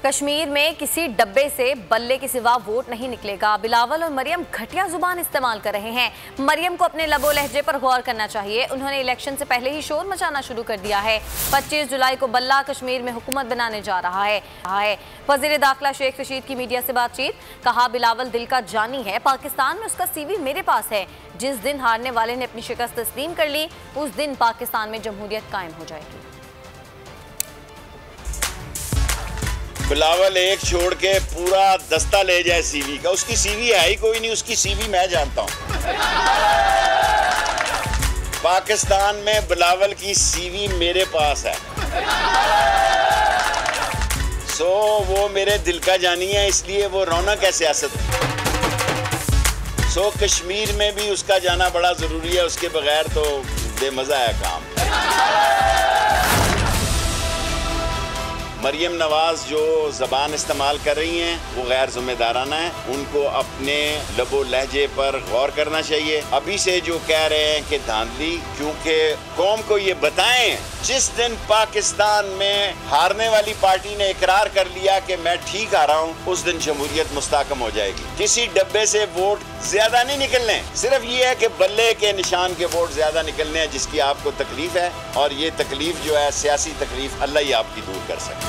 कश्मीर में किसी डब्बे से बल्ले के सिवा वोट नहीं निकलेगा। बिलावल और मरियम घटिया जुबान इस्तेमाल कर रहे हैं। मरियम को अपने लबो लहजे पर गौर करना चाहिए। उन्होंने इलेक्शन से पहले ही शोर मचाना शुरू कर दिया है। 25 जुलाई को बल्ला कश्मीर में हुकूमत बनाने जा रहा है। वज़ीर दाखिला शेख रशीद की मीडिया से बातचीत, कहा बिलावल दिल का जानी है, पाकिस्तान में उसका CV मेरे पास है। जिस दिन हारने वाले ने अपनी शिकस्त तस्लीम कर ली, उस दिन पाकिस्तान में जमहूरियत कायम हो जाएगी। बिलावल एक छोड़ के पूरा दस्ता ले जाए CV का। उसकी CV है ही कोई नहीं, उसकी CV मैं जानता हूं। पाकिस्तान में बिलावल की CV मेरे पास है। वो मेरे दिल का जानी है, इसलिए वो रौनक है सियासत। कश्मीर में भी उसका जाना बड़ा जरूरी है, उसके बगैर तो बेमजा है काम। मरियम नवाज जो ज़बान इस्तेमाल कर रही हैं वो गैर जिम्मेदाराना है। उनको अपने लबो लहजे पर गौर करना चाहिए। अभी से जो कह रहे हैं कि धांधली, क्योंकि कौम को ये बताएं जिस दिन पाकिस्तान में हारने वाली पार्टी ने इकरार कर लिया कि मैं ठीक आ रहा हूँ, उस दिन जमहूरियत मुस्तहकम हो जाएगी। किसी डब्बे से वोट ज्यादा नहीं निकलने, सिर्फ ये है कि बल्ले के निशान के वोट ज्यादा निकलने हैं, जिसकी आपको तकलीफ है। और ये तकलीफ जो है सियासी तकलीफ, अल्लाह ही आपकी दूर कर सकता है।